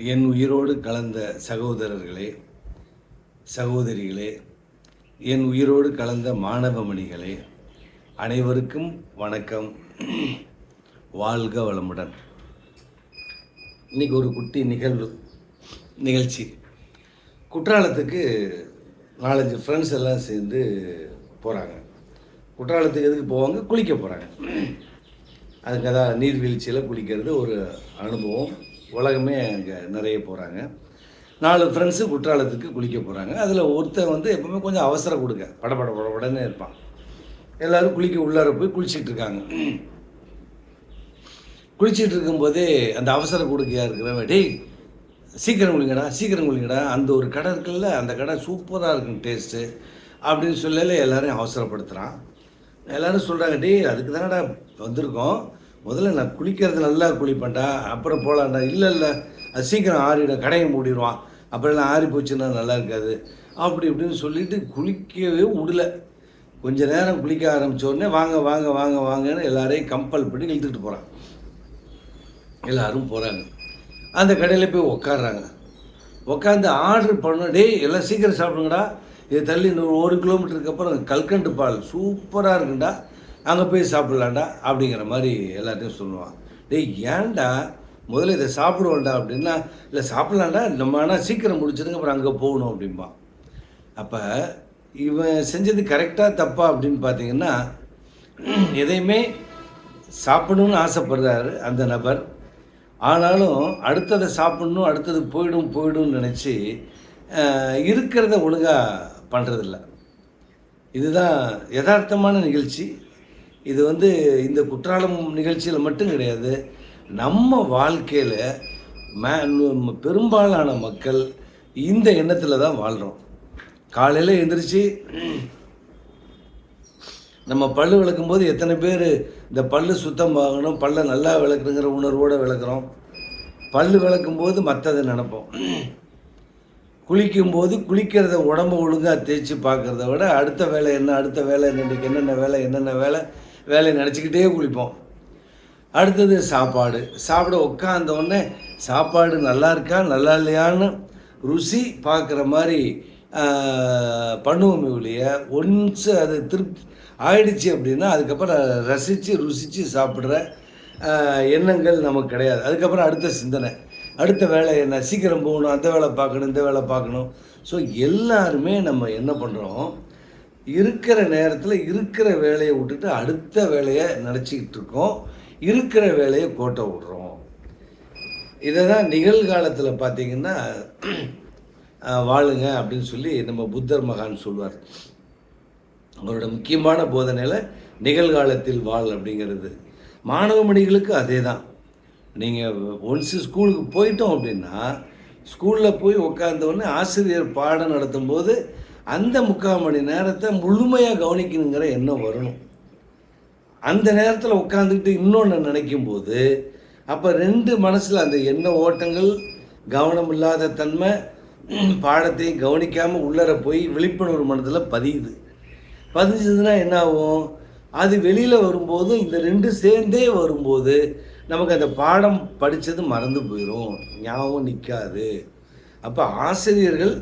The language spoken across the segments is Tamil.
என் உயிரோடு கலந்த சகோதரர்களே, சகோதரிகளே, என் உயிரோடு கலந்த மாணவமணிகளே, அனைவருக்கும் வணக்கம். வாழ்க வளமுடன். இன்றைக்கி ஒரு குட்டி நிகழ்ச்சி. குற்றாலத்துக்கு 4-5 ஃப்ரெண்ட்ஸ் எல்லாம் சேர்ந்து போகிறாங்க. குற்றாலத்துக்கு எதுக்கு போவாங்க? குளிக்க போகிறாங்க. அதுக்கு அதான் நீர்வீழ்ச்சியில் குளிக்கிறது ஒரு அனுபவம். உலகமே அங்கே நிறைய போகிறாங்க. 4 ஃப்ரெண்ட்ஸு குற்றாலத்துக்கு குளிக்க போகிறாங்க. அதில் ஒருத்தன் வந்து எப்பவுமே கொஞ்சம் அவசரம் கொடுக்க படபடன்னு இருப்பான். எல்லோரும் குளிக்க உள்ளார போய் குளிச்சிட்டு இருக்காங்க. குளிச்சிட்டு இருக்கும்போதே அந்த அவசரம் கொடுக்கையா இருக்கிறவன், டேய் சீக்கிரம் குளிங்கடா, அந்த ஒரு கடை இருக்குல்ல, அந்த கடை சூப்பராக இருக்கும் டேஸ்ட்டு அப்படின்னு சொல்லல எல்லோரும் அவசரப்படுத்துகிறான். எல்லோரும் சொல்கிறாங்க, டேய் அதுக்கு தானடா வந்திருக்கோம், முதல்ல நான் குளிக்கிறது நல்லா குளிப்பேன்டா, அப்புறம் போகலான்டா. இல்லை அது சீக்கிரம் ஆறிடும், கடையை மூடிடுவான், அப்புறம் ஆறி போச்சுன்னா நல்லா இருக்காது அப்படி இப்படின்னு சொல்லிட்டு குளிக்கவே விடல. கொஞ்சம் நேரம் குளிக்க ஆரம்பித்தோடனே வாங்கன்னு எல்லாரையும் கம்பல் பண்ணி இழுத்துட்டு போகிறான். எல்லோரும் போகிறாங்க. அந்த கடையில் போய் உட்காடுறாங்க. உட்காந்து ஆர்டர் பண்ண, டேய் எல்லாம் சீக்கிரம் சாப்பிடுங்கடா, இது தள்ளி 1 கிலோமீட்டருக்கு அப்புறம் கல்கண்டு பால் சூப்பராக இருக்குண்டா, அங்கே போய் சாப்பிட்லாண்டா அப்படிங்கிற மாதிரி எல்லாத்தையும் சொல்லுவான். டேய் ஏன்டா முதல்ல இதை சாப்பிடுவோம்டா அப்படின்னா, இல்லை சாப்பிட்லாண்டா, நம்ம ஆனால் சீக்கிரம் முடிச்சிடுங்க அப்புறம் அங்கே போகணும் அப்படிம்பான். அப்போ இவன் செஞ்சது கரெக்டாக தப்பா அப்படின்னு பார்த்தீங்கன்னா, எதையுமே சாப்பிடணும்னு ஆசைப்படுறாரு அந்த நபர். ஆனாலும் அடுத்ததை சாப்பிட்ணும், அடுத்தது போயிடும்னு நினச்சி இருக்கிறத ஒழுங்காக பண்ணுறதில்ல. இதுதான் யதார்த்தமான நிகழ்ச்சி. இது வந்து இந்த குற்றாலம் நிகழ்ச்சியில் மட்டும் கிடையாது, நம்ம வாழ்க்கையில் பெரும்பாலான மக்கள் இந்த எண்ணத்தில் தான் வாழ்கிறோம். காலையில் எழுந்திரிச்சு நம்ம பல்லு விளக்கும்போது எத்தனை பேர் இந்த பல்லு சுத்தமாகணும், பல்லை நல்லா விளக்குங்கிற உணர்வோடு விளக்குறோம். பல்லு விளக்கும்போது மற்றதை நினைப்போம். குளிக்கும்போது குளிக்கிறத உடம்பு ஒழுங்காக தேய்ச்சி பார்க்குறத விட அடுத்த வேலை இன்றைக்கி என்னென்ன வேலை நினச்சிக்கிட்டே குளிப்போம். அடுத்தது சாப்பிட உட்காந்தோடனே சாப்பாடு நல்லா இருக்கா நல்லா இல்லையான்னு ருசி பார்க்குற மாதிரி பண்ணுவோமே ஒழிய, ஒன்ஸ் அது திருப்தி ஆயிடுச்சு அப்படின்னா அதுக்கப்புறம் ருசித்து சாப்பிட்ற எண்ணங்கள் நமக்கு கிடையாது. அதுக்கப்புறம் அடுத்த சிந்தனை, அடுத்த வேலை என்ன, சீக்கிரம் போகணும், அந்த வேலை பார்க்கணும், இந்த வேலை பார்க்கணும். ஸோ எல்லாருமே நம்ம என்ன பண்ணுறோம், இருக்கிற நேரத்தில் இருக்கிற வேலையை விட்டுட்டு அடுத்த வேலையை நினச்சிக்கிட்டு இருக்கோம், இருக்கிற வேலையை கோட்டை விடுறோம். இதை தான் நிகழ்காலத்தில் பார்த்திங்கன்னா வாழுங்க அப்படின்னு சொல்லி நம்ம புத்தர் மகான் சொல்வார். அவரோட முக்கியமான போதனையில் நிகழ்காலத்தில் வாழ் அப்படிங்கிறது. மாணவ மணிகளுக்கு அதே தான். நீங்கள் ஒன்ஸு ஸ்கூலுக்கு போயிட்டோம் அப்படின்னா, ஸ்கூலில் போய் உட்காந்தோடனே ஆசிரியர் பாடம் நடத்தும்போது அந்த 3/4 மணி நேரத்தை முழுமையாக கவனிக்கணுங்கிற எண்ணம் வரணும். அந்த நேரத்தில் உட்காந்துக்கிட்டு இன்னொன்று நினைக்கும்போது அப்போ 2 மனசில் அந்த எண்ண ஓட்டங்கள், கவனம் இல்லாத தன்மை, பாடத்தையும் கவனிக்காமல் உள்ளர போய் விழிப்புணர்வு மனதில் பதிஞ்சதுன்னா என்ன ஆகும், அது வெளியில் வரும்போது இந்த 2 சேர்ந்தே வரும்போது நமக்கு அந்த பாடம் படித்தது மறந்து போயிடும், ஞாபகம் நிற்காது. அப்போ ஆசிரியர்கள்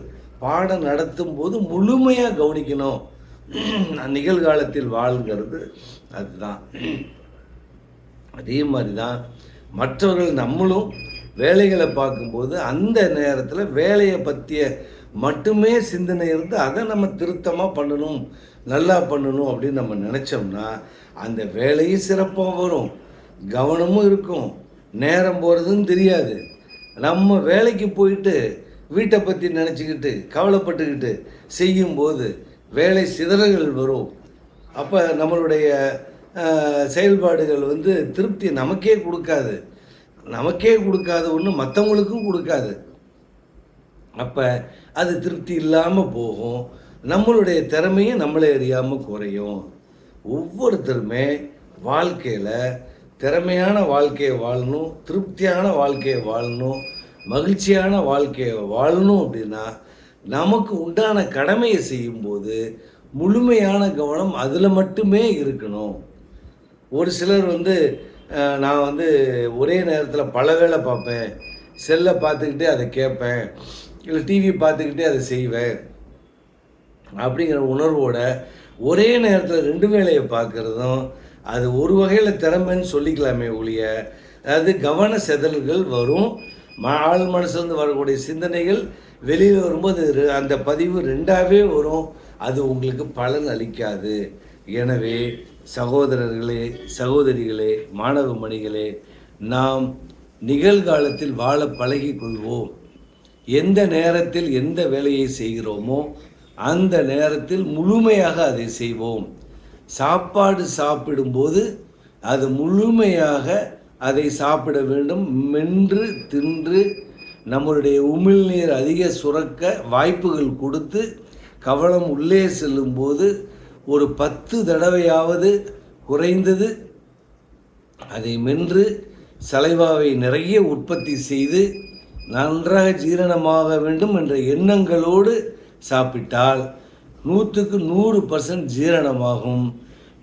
பாடம் நடத்தும் போது முழுமையாக கவனிக்கணும். நிகழ்காலத்தில் வாழ்கிறது அதுதான். அதே மாதிரி தான் மற்றவர்கள் நம்மளும் வேலைகளை பார்க்கும்போது அந்த நேரத்தில் வேலையை பற்றிய மட்டுமே சிந்தனை இருந்து அதை நம்ம திருத்தமாக பண்ணணும், நல்லா பண்ணணும் அப்படின்னு நம்ம நினச்சோம்னா அந்த வேலையும் சிறப்பாக வரும், கவனமும் இருக்கும், நேரம் போகிறதுன்னு தெரியாது. நம்ம வேலைக்கு போயிட்டு வீட்டை பற்றி நினச்சிக்கிட்டு கவலைப்பட்டுக்கிட்டு செய்யும்போது வேலை சிதறல்கள் வரும். அப்போ நம்மளுடைய செயல்பாடுகள் வந்து திருப்தி நமக்கே கொடுக்காது ஒன்று மற்றவங்களுக்கும் கொடுக்காது. அப்போ அது திருப்தி இல்லாமல் போகும். நம்மளுடைய திறமையும் நம்மளை அறியாமல் குறையும். ஒவ்வொருத்தருமே வாழ்க்கையில் திறமையான வாழ்க்கையை வாழணும், திருப்தியான வாழ்க்கையை வாழணும், மகிழ்ச்சியான வாழ்க்கையை வாழணும் அப்படின்னா நமக்கு உண்டான கடமையை செய்யும்போது முழுமையான கவனம் அதில் மட்டுமே இருக்கணும். ஒரு சிலர் வந்து நான் வந்து ஒரே நேரத்தில் பல வேலை பார்ப்பேன், செல்லை பார்த்துக்கிட்டே அதை கேட்பேன், இல்லை டிவி பார்த்துக்கிட்டே அதை செய்வேன் அப்படிங்கிற உணர்வோட ஒரே நேரத்தில் 2 வேலையை பார்க்குறதும் அது ஒரு வகையில் திறமைன்னு சொல்லிக்கலாமே ஒழிய, அதாவது கவன செதறல்கள் வரும். ஆள் மனசுலேருந்து வரக்கூடிய சிந்தனைகள் வெளியில் வரும்போது அந்த பதிவு 2ஆகவே வரும். அது உங்களுக்கு பலன் அளிக்காது. எனவே சகோதரர்களே, சகோதரிகளே, மாணவ மணிகளே, நாம் நிகழ்காலத்தில் வாழ பழகிக்கொள்வோம். எந்த நேரத்தில் எந்த வேலையை செய்கிறோமோ அந்த நேரத்தில் முழுமையாக அதை செய்வோம். சாப்பாடு சாப்பிடும்போது அது முழுமையாக அதை சாப்பிட வேண்டும். மென்று தின்று நம்மளுடைய உமிழ்நீர் அதிக சுரக்க வாய்ப்புகள் கொடுத்து கவனம் உள்ளே செல்லும்போது ஒரு 10 தடவையாவது குறைந்தது அதை மென்று சலைவாவை நிறைய உற்பத்தி செய்து நன்றாக ஜீரணமாக வேண்டும் என்ற எண்ணங்களோடு சாப்பிட்டால் 100க்கு 100% ஜீரணமாகும்.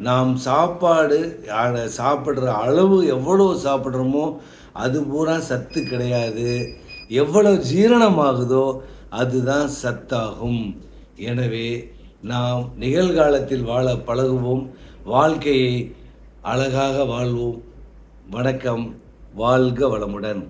நாம் சாப்பிட்ற அளவு எவ்வளோ சாப்பிட்றோமோ அது பூரா சத்து கிடையாது. எவ்வளோ ஜீரணமாகுதோ அதுதான் சத்தாகும். எனவே நாம் நிகழ்காலத்தில் வாழ பழகுவோம். வாழ்க்கையை அழகாக வாழ்வோம். வணக்கம். வாழ்க வளமுடன்.